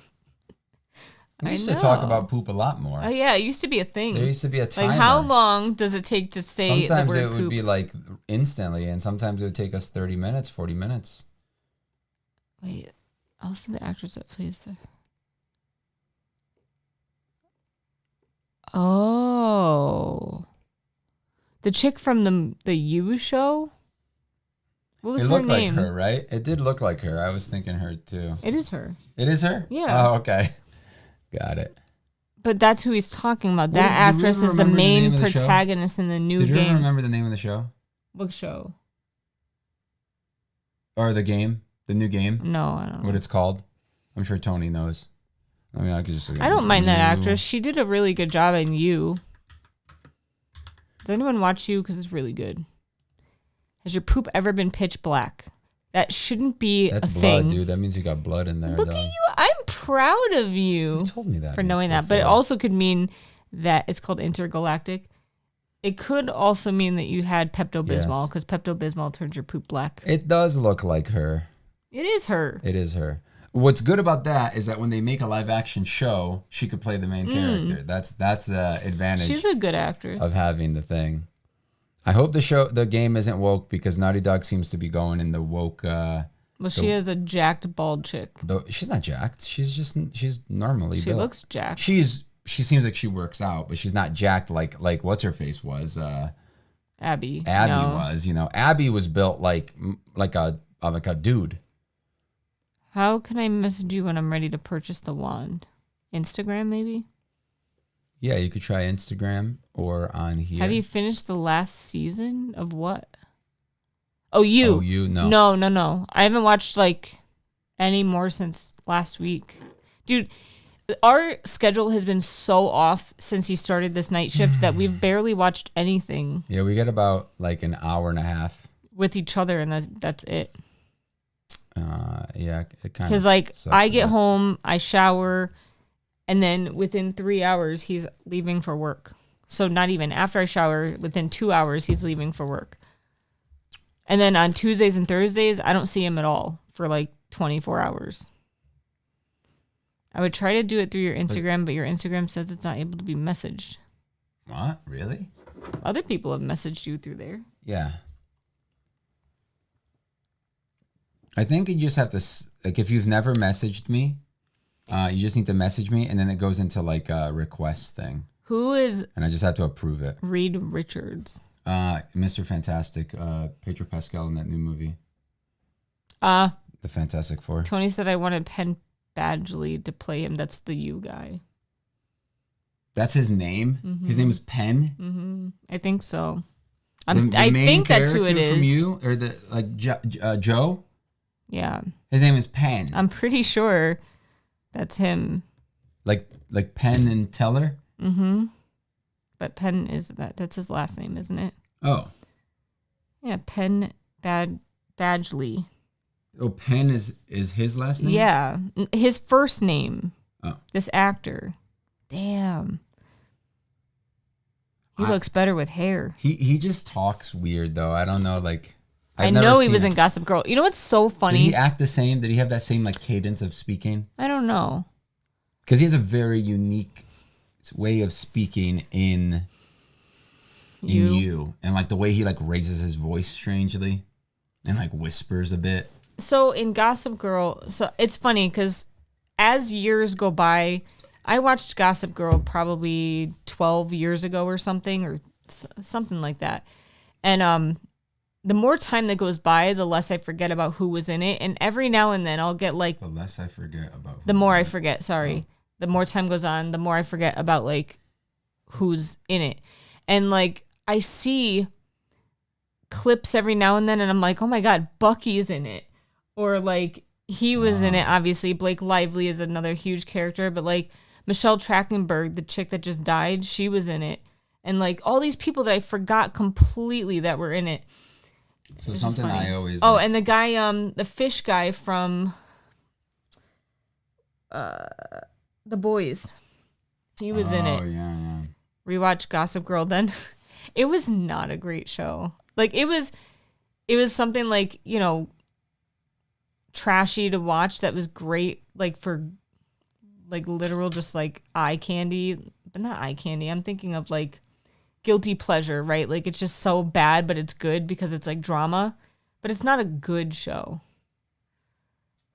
We used to talk about poop a lot more. Oh yeah, it used to be a thing. There used to be a timer. Like, how long does it take to say the word poop? Sometimes it would be like instantly, and sometimes it would take us 30 minutes, 40 minutes. Wait, also the actress that plays the... Oh. The chick from the You show? What was her name? It looked like her, right? It did look like her. I was thinking her too. It is her. It is her? Yeah. Oh, okay. Got it. But that's who he's talking about. That actress is the main protagonist in the new game. Did you remember the name of the show? What show? Or the game? The new game? No, I don't know. What it's called? I'm sure Tony knows. I mean, I could just... I don't mind that actress. She did a really good job in You. Does anyone watch You? Because it's really good. Has your poop ever been pitch black? That shouldn't be That's a blood, thing. dude. That means you got blood in there. Look at you. I'm proud of you. You told me that for knowing that. But it also could mean that it's called intergalactic. It could also mean that you had Pepto-Bismol because Pepto-Bismol turns your poop black. It does look like her. It is her. It is her. What's good about that is that when they make a live action show, she could play the main character. That's the advantage. She's a good actress of having the thing. I hope the game isn't woke because Naughty Dog seems to be going in the woke. Well, she is a jacked bald chick. She's not jacked. She's normally built. She looks jacked. She seems like she works out, but she's not jacked like what's her face was. Abby was. Abby was built like a dude. How can I message you when I'm ready to purchase the wand? Instagram, maybe? Yeah, you could try Instagram or on here. Have you finished the last season of what? Oh, you. Oh, you? No. No. I haven't watched, any more since last week. Dude, our schedule has been so off since he started this night shift that we've barely watched anything. Yeah, we get about, an hour and a half. With each other, and that's it. Yeah, it kind of because I get home, I shower, and then within 3 hours he's leaving for work. So not even after I shower, within 2 hours he's leaving for work. And then on Tuesdays and Thursdays I don't see him at all for 24 hours. I would try to do it through your Instagram, but your Instagram says it's not able to be messaged. What? Really? Other people have messaged you through there. Yeah. I think you just have to, if you've never messaged me, you just need to message me, and then it goes into a request thing. Who is? And I just have to approve it. Reed Richards. Mr. Fantastic, Pedro Pascal in that new movie. The Fantastic Four. Tony said I wanted Penn Badgley to play him. That's the you guy. That's his name? Mm-hmm. His name is Penn? Mm-hmm. I think so. I think that's who it is. From you? Or the Joe? Yeah. His name is Penn. I'm pretty sure that's him. Like Penn and Teller? Mm-hmm. But Penn that's his last name, isn't it? Oh. Yeah, Penn Badgley. Oh, Penn is his last name? Yeah. His first name. Oh. This actor. Damn. He looks better with hair. He just talks weird though. I don't know, I know he was in Gossip Girl. You know what's so funny? Did he act the same? Did he have that same cadence of speaking? I don't know. Because he has a very unique way of speaking in you. And the way he raises his voice strangely and whispers a bit. So in Gossip Girl, it's funny because as years go by, I watched Gossip Girl probably 12 years ago or something like that. And the more time that goes by, the less I forget about who was in it. And every now and then I'll get The less I forget about the more I forget, sorry. Oh. The more time goes on, the more I forget about who's in it. And I see clips every now and then and I'm like, oh my God, Bucky's in it. Or he was in it, obviously. Blake Lively is another huge character, but Michelle Trachtenberg, the chick that just died, she was in it. And all these people that I forgot completely that were in it. So something I always... Oh, and the guy, the fish guy from The Boys. He was in it. Oh, yeah. Rewatch Gossip Girl then. It was not a great show. It was something trashy to watch that was great, for literal just eye candy. But not eye candy. I'm thinking of guilty pleasure, right? It's just so bad, but it's good because it's drama. But it's not a good show.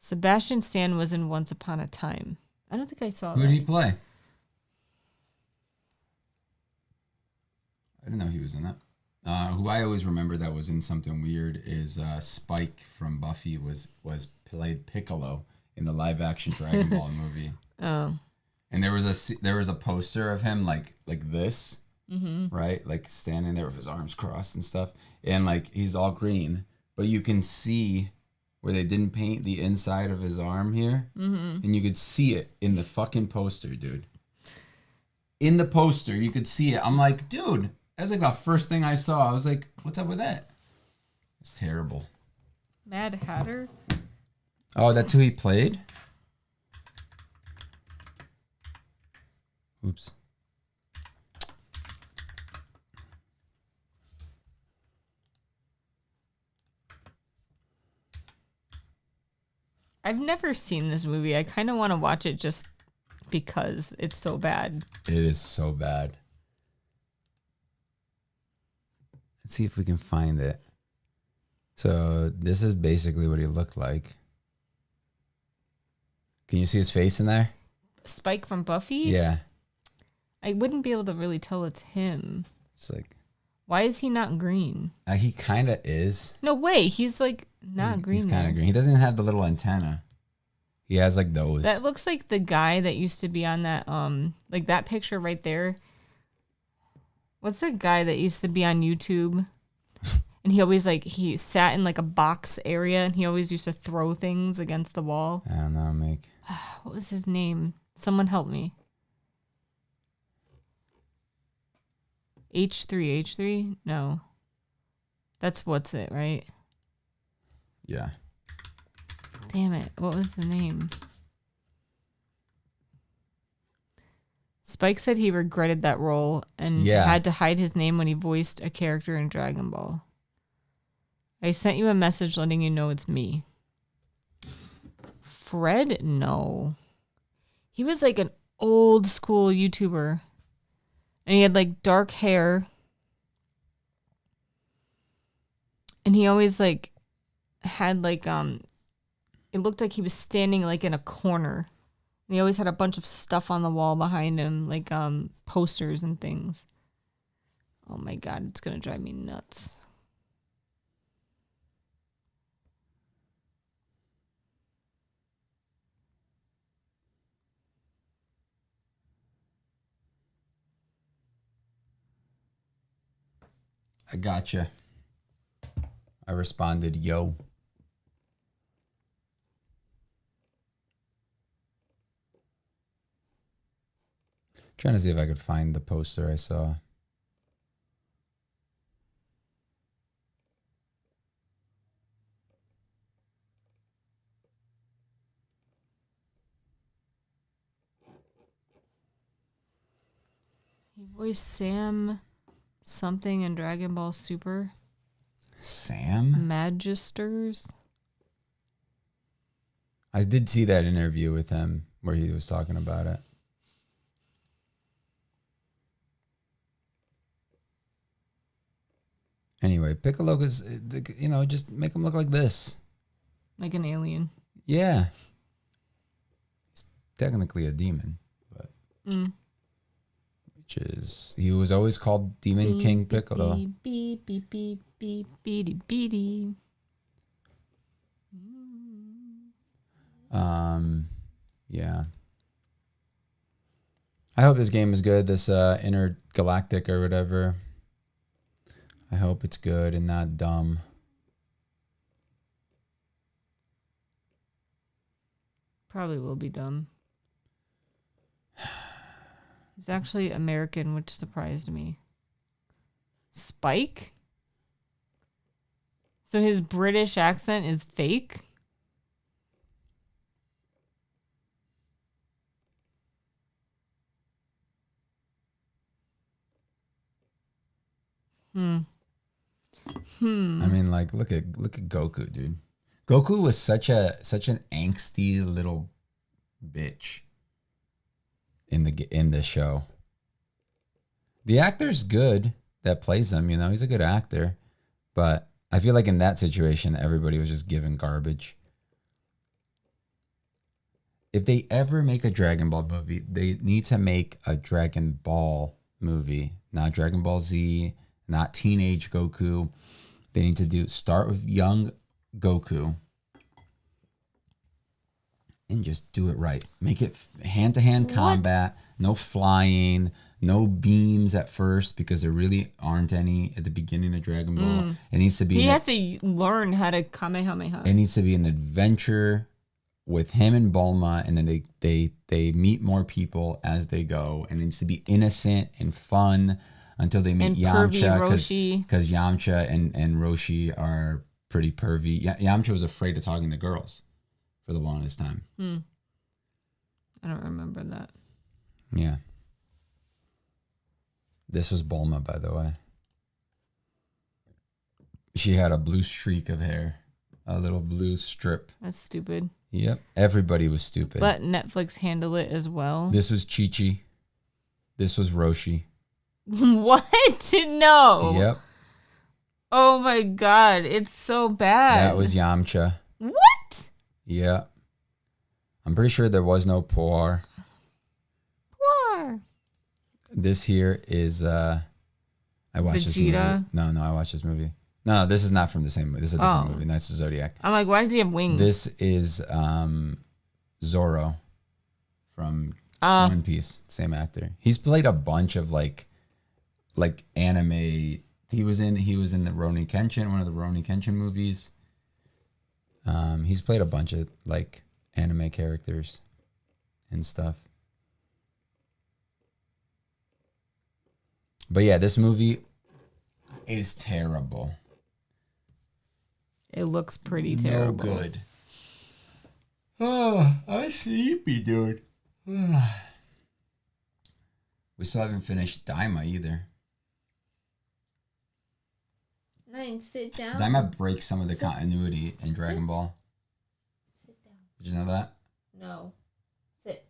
Sebastian Stan was in Once Upon a Time. I don't think I saw that. Who did he play? I didn't know he was in that. Who I always remember that was in something weird is Spike from Buffy played Piccolo in the live action Dragon Ball movie. Oh. And there was a poster of him like this. Mm-hmm. Right? Standing there with his arms crossed and stuff. And he's all green. But you can see where they didn't paint the inside of his arm here. Mm-hmm. And you could see it in the fucking poster, dude. In the poster, you could see it. I'm like, dude, that's the first thing I saw. I was like, what's up with that? It's terrible. Mad Hatter? Oh, that's who he played? Oops. I've never seen this movie. I kind of want to watch it just because it's so bad. It is so bad. Let's see if we can find it. So this is basically what he looked like. Can you see his face in there? Spike from Buffy? Yeah. I wouldn't be able to really tell it's him. It's like... Why is he not green? He kind of is. No way. He's like not green. He's kind of green. He doesn't have the little antenna. He has like those. That looks like the guy that used to be on that, like that picture right there. What's the guy that used to be on YouTube? And he always he sat in like a box area and he always used to throw things against the wall. I don't know, Meek. What was his name? Someone help me. H3? No. That's what's it, right? Yeah. Damn it. What was the name? Spike said he regretted that role and had to hide his name when he voiced a character in Dragon Ball. I sent you a message letting you know it's me. Fred? No. He was like an old school YouTuber. And he had like dark hair. And he always like had like it looked like he was standing like in a corner. And he always had a bunch of stuff on the wall behind him, like posters and things. Oh my god, it's gonna drive me nuts. I gotcha. I responded, yo. Trying to see if I could find the poster I saw. He voiced Sam something in Dragon Ball Super. Sam? Magisters. I did see that interview with him where he was talking about it. Anyway, Piccolo is, just make him look like this. Like an alien. Yeah. He's technically a demon, but... Which is... He was always called Demon King Piccolo. Beep, beep, beep, beep, beady, beady. Yeah. I hope this game is good, this Intergalactic or whatever. I hope it's good and not dumb. Probably will be dumb. He's actually American, which surprised me. Spike? So his British accent is fake? I mean, like, look at Goku, dude. Goku was such an angsty little bitch in the show. The actor's good that plays him, he's a good actor, but I feel like in that situation everybody was just given garbage. If they ever make a Dragon Ball movie, they need to make a Dragon Ball movie, not Dragon Ball Z, not teenage Goku. They need to start with young Goku and just do it right. Make it hand-to-hand combat, no flying, no beams at first because there really aren't any at the beginning of Dragon Ball. It needs to be... He has to learn how to Kamehameha. It needs to be an adventure with him and Bulma, and then they meet more people as they go, and it needs to be innocent and fun until they meet Yamcha, because Yamcha and Roshi are pretty pervy. Yamcha was afraid of talking to girls for the longest time. I don't remember that. Yeah. This was Bulma, by the way. She had a blue streak of hair. A little blue strip. That's stupid. Yep. Everybody was stupid. Let Netflix handle it as well. This was Chi-Chi. This was Roshi. What? No. Yep. Oh my god. It's so bad. That was Yamcha. What? Yeah. I'm pretty sure there was no Poir. Poir. This here is I watched this movie. No, I watched this movie. No, this is not from the same movie. This is a different movie. Knights of Zodiac. I'm like, why does he have wings? This is Zorro from One Piece. Same actor. He's played a bunch of like anime. He was in the Rurouni Kenshin, one of the Rurouni Kenshin movies. He's played a bunch of like anime characters and stuff. But yeah, this movie is terrible. It looks pretty terrible. No good. Oh, I'm sleepy, dude. We still haven't finished Daima either. Nine, sit down. Daima breaks some of the continuity in Dragon Ball. Sit down. Did you know that? No. Sit.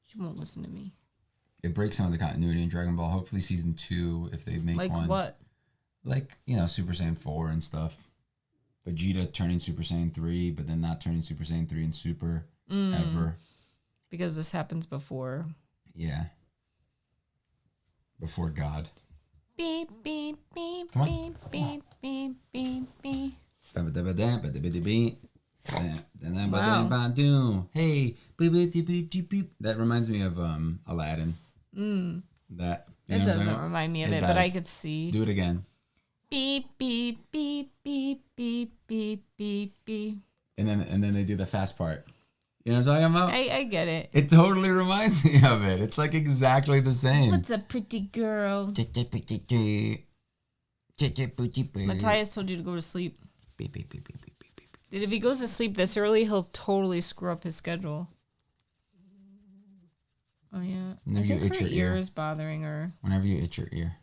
She won't listen to me. It breaks some of the continuity in Dragon Ball. Hopefully season 2, if they make one. Like what? Like, Super Saiyan 4 and stuff. Vegeta turning Super Saiyan 3, but then not turning Super Saiyan 3 in Super ever. Because this happens before. Yeah. Before God. Beep, beep, beep, Come on. beep, beep, beep, beep, beep. Wow. Hey, that reminds me of Aladdin. That It doesn't remind me of it, but I could see. Do it again. Beep, beep, beep, beep, beep, beep, beep, beep. And then they do the fast part. You know what I'm talking about? I get it. It totally reminds me of it. It's like exactly the same. What's a pretty girl? Matthias told you to go to sleep. If he goes to sleep this early, he'll totally screw up his schedule. Oh, yeah. Whenever you itch your ear is bothering her. Whenever you itch your ear.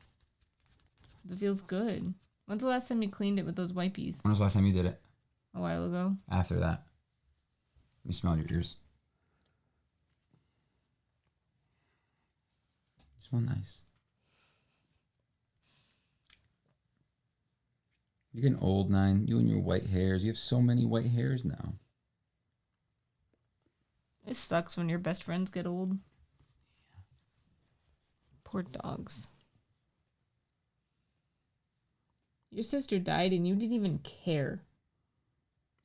It feels good. When's the last time you cleaned it with those wipies? When was the last time you did it? A while ago. After that. Let me smell your ears. You smell nice. You're getting old, Nine. You and your white hairs. You have so many white hairs now. It sucks when your best friends get old. Poor dogs. Your sister died and you didn't even care.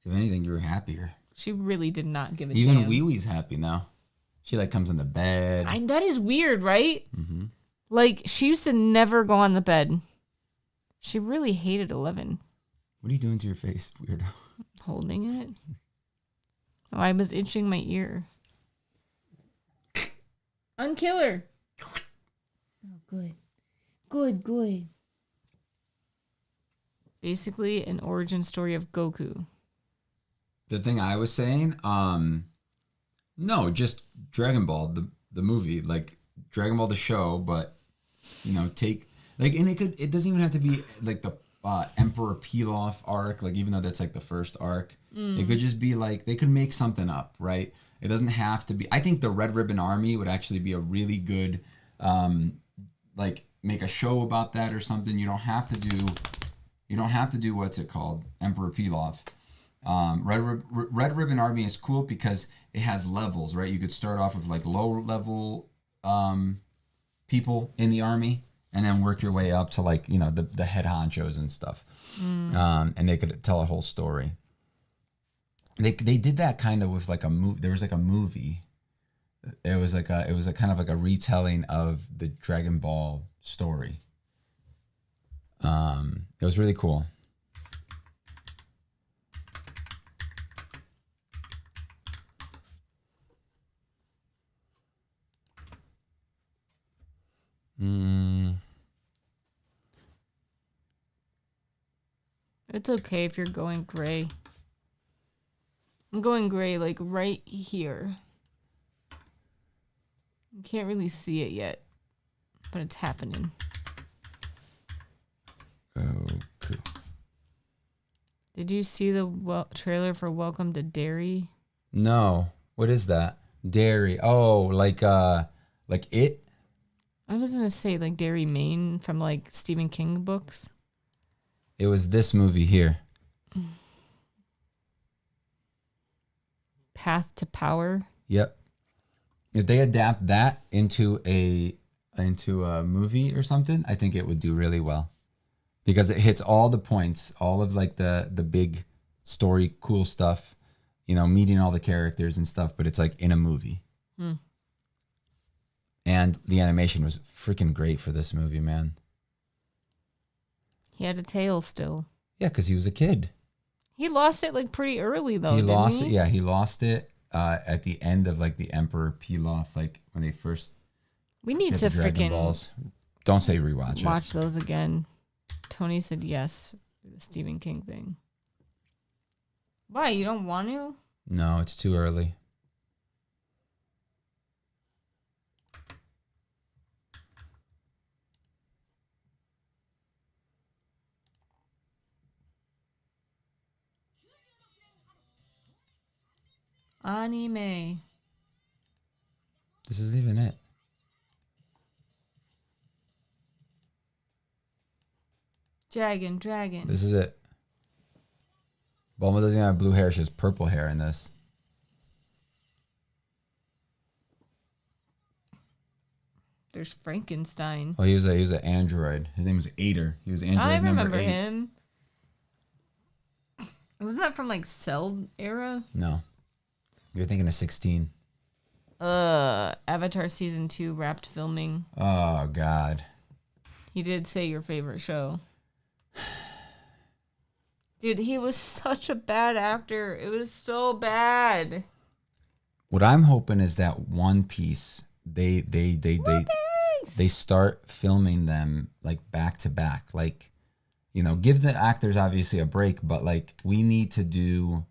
If anything, you were happier. She really did not give a Even damn. Wee Wee's happy now. She like comes in the bed. That is weird, right? Mm-hmm. Like, she used to never go on the bed. She really hated 11. What are you doing to your face, weirdo? Holding it. Oh, I was itching my ear. Unkill her. Oh, good. Good. Basically, an origin story of Goku. The thing I was saying, no, just Dragon Ball, the movie, like Dragon Ball the show, but take like, and it doesn't even have to be like the Emperor Pilaf arc, like even though that's like the first arc, it could just be like they could make something up, right? It doesn't have to be. I think the Red Ribbon Army would actually be a really good, like make a show about that or something. You don't have to do what's it called, Emperor Pilaf. Red Ribbon Army is cool because it has levels, right? You could start off with like low level people in the army and then work your way up to like, the head honchos and stuff. And they could tell a whole story. They did that kind of with like a movie. There was like a movie. It was a kind of like a retelling of the Dragon Ball story. It was really cool. It's okay if you're going gray. I'm going gray, like, right here. You can't really see it yet, but it's happening. Okay. Did you see the trailer for Welcome to Derry? No. What is that? Derry. Oh, like it? I was gonna say like Derry, Maine, from like Stephen King books. It was this movie here. Path to Power. Yep. If they adapt that into a movie or something, I think it would do really well. Because it hits all the points, all of like the big story, cool stuff, meeting all the characters and stuff, but it's like in a movie. And the animation was freaking great for this movie, man. He had a tail still. Yeah, because he was a kid. He lost it like pretty early though. He lost it. Yeah, he lost it at the end of like the Emperor Pilaf, like when they first. We need to freaking balls. Don't say rewatch it. Watch those again. Tony said yes for the Stephen King thing. Why, you don't want to? No, it's too early. Anime. This is even it. Dragon. This is it. Bulma doesn't even have blue hair. She has purple hair in this. There's Frankenstein. Oh, he was an android. His name was Ader. He was android I number 8. remember him. Wasn't that from like Cell era? No. You're thinking of 16. Avatar season 2 wrapped filming. Oh, God. He did say your favorite show. Dude, he was such a bad actor. It was so bad. What I'm hoping is that One Piece, they start filming them like back to back. Like, give the actors obviously a break, but like we need to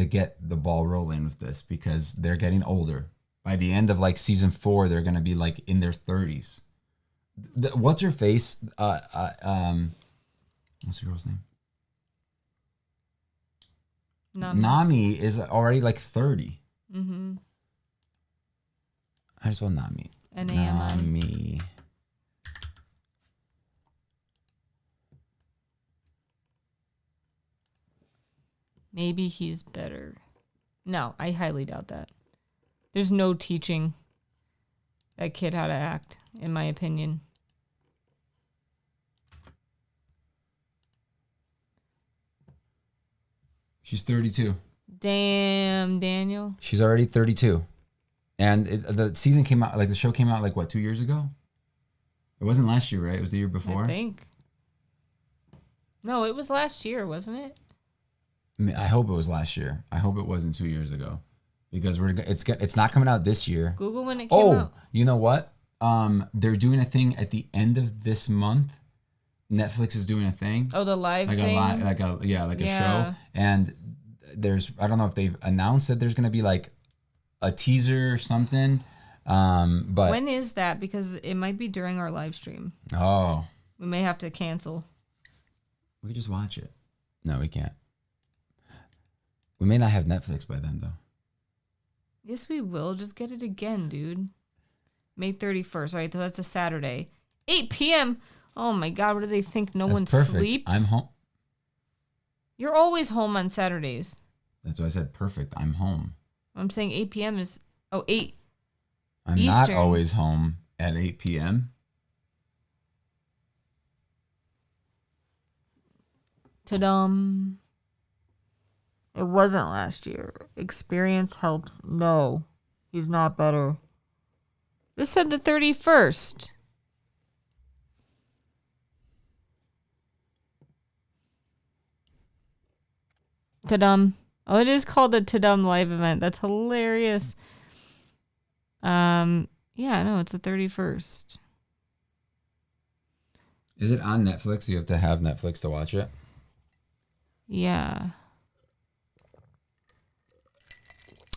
get the ball rolling with this because they're getting older. By the end of like season 4, they're gonna be like in their 30s. What's her face? What's the girl's name? Nami is already like 30. Mm-hmm. How do you spell Nami? N-A-M-I. Nami. Maybe he's better. No, I highly doubt that. There's no teaching that kid how to act, in my opinion. She's 32. Damn, Daniel. She's already 32. And the season came out, like the show came out like what, 2 years ago? It wasn't last year, right? It was the year before? I think. No, it was last year, wasn't it? I hope it was last year. I hope it wasn't 2 years ago. Because it's not coming out this year. Google when it came out. You know what? They're doing a thing at the end of this month. Netflix is doing a thing. Oh, the live like thing? A show. And I don't know if they've announced that there's going to be like a teaser or something. But when is that? Because it might be during our live stream. Oh. We may have to cancel. We could just watch it. No, we can't. We may not have Netflix by then, though. Yes, we will. Just get it again, dude. May 31st. All right, so that's a Saturday. 8 p.m. Oh, my God. What do they think? No one sleeps? I'm home. You're always home on Saturdays. That's why I said perfect. I'm home. I'm saying 8 p.m. is... Oh, 8 I'm Eastern. Not always home at 8 p.m. Ta-dum. It wasn't last year. Experience helps. No, he's not better. This said the 31st. Ta-dum. Oh, it is called the Ta-dum live event. That's hilarious. Yeah, no, it's the 31st. Is it on Netflix? You have to have Netflix to watch it? Yeah.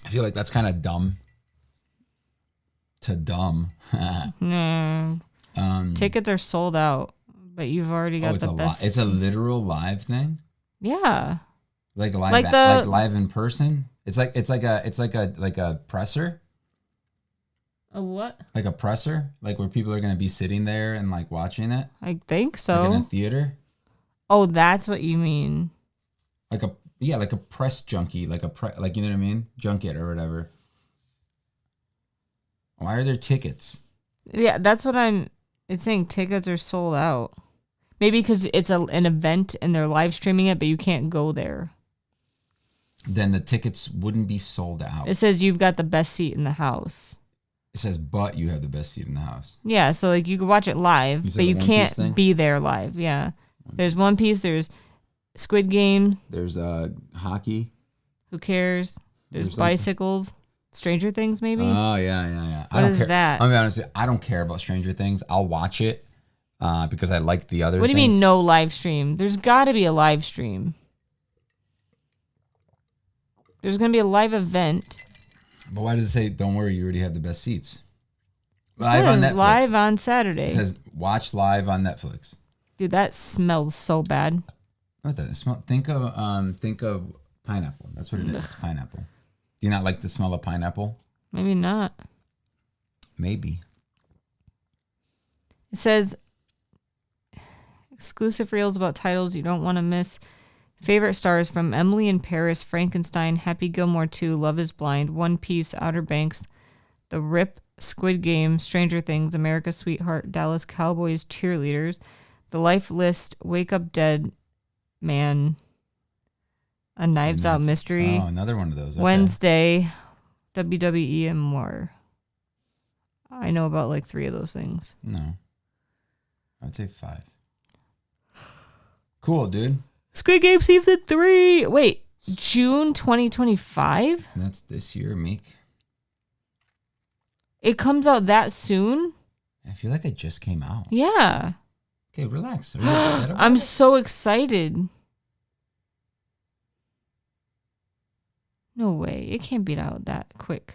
I feel like that's kind of dumb. No. Tickets are sold out, but you've already got the best. It's a literal live thing. Yeah. Like live in person. It's like a presser. A what? Like a presser, like where people are gonna be sitting there and like watching it. I think so. Like in a theater. Oh, that's what you mean. Like a press junkie, like you know what I mean, junket or whatever. Why are there tickets? Yeah, that's what It's saying tickets are sold out. Maybe because it's an event and they're live streaming it, but you can't go there. Then the tickets wouldn't be sold out. It says you've got the best seat in the house. It says, but you have the best seat in the house. Yeah, so like you could watch it live, but you can't be there live. Yeah. There's One Piece, there's Squid Game. There's hockey. Who cares? There's bicycles. Stranger Things, maybe? Oh, yeah. What is that? I'll be honest, I don't care about Stranger Things. I'll watch it because I like the other things. What do you mean no live stream? There's got to be a live stream. There's going to be a live event. But why does it say, don't worry, you already have the best seats? Live on Netflix. Live on Saturday. It says, watch live on Netflix. Dude, that smells so bad. What does it smell? Think of pineapple. That's what it is. It's pineapple. Do you not like the smell of pineapple? Maybe not. Maybe. It says, exclusive reels about titles you don't want to miss. Favorite stars from Emily in Paris, Frankenstein, Happy Gilmore 2, Love is Blind, One Piece, Outer Banks, The Rip, Squid Game, Stranger Things, America's Sweetheart, Dallas Cowboys Cheerleaders, The Life List, Wake Up Dead Man, A Knives Out Mystery. Oh, another one of those. Okay. Wednesday, WWE, and more. I know about like 3 of those things. No. I'd say 5. Cool, dude. Squid Game Season 3. Wait, June 2025? That's this year, Meek. It comes out that soon? I feel like it just came out. Yeah. Okay, relax. Are you upset about I'm it? so excited. No way. It can't beat out that quick.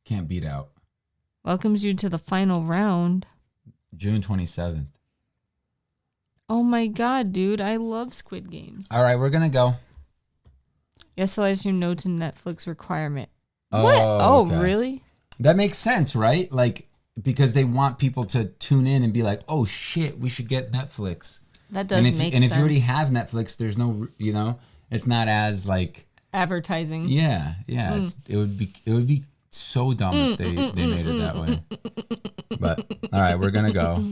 Can't beat out. Welcomes you to the final round. June 27th. Oh my god, dude. I love Squid Games. All right, we're going to go. Yes, I assume no to Netflix requirement. What? Oh, okay. Really? That makes sense, right? Like, because they want people to tune in and be like, oh shit, we should get Netflix. That does make sense. And if you already have Netflix, there's no, it's not as like advertising. Yeah. It would be so dumb if they made it that way. But all right, we're gonna go.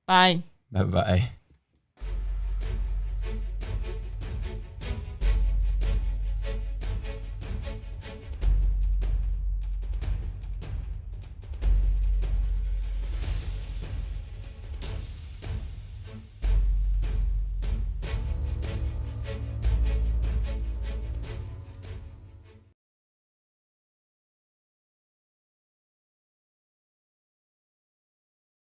Bye. Bye.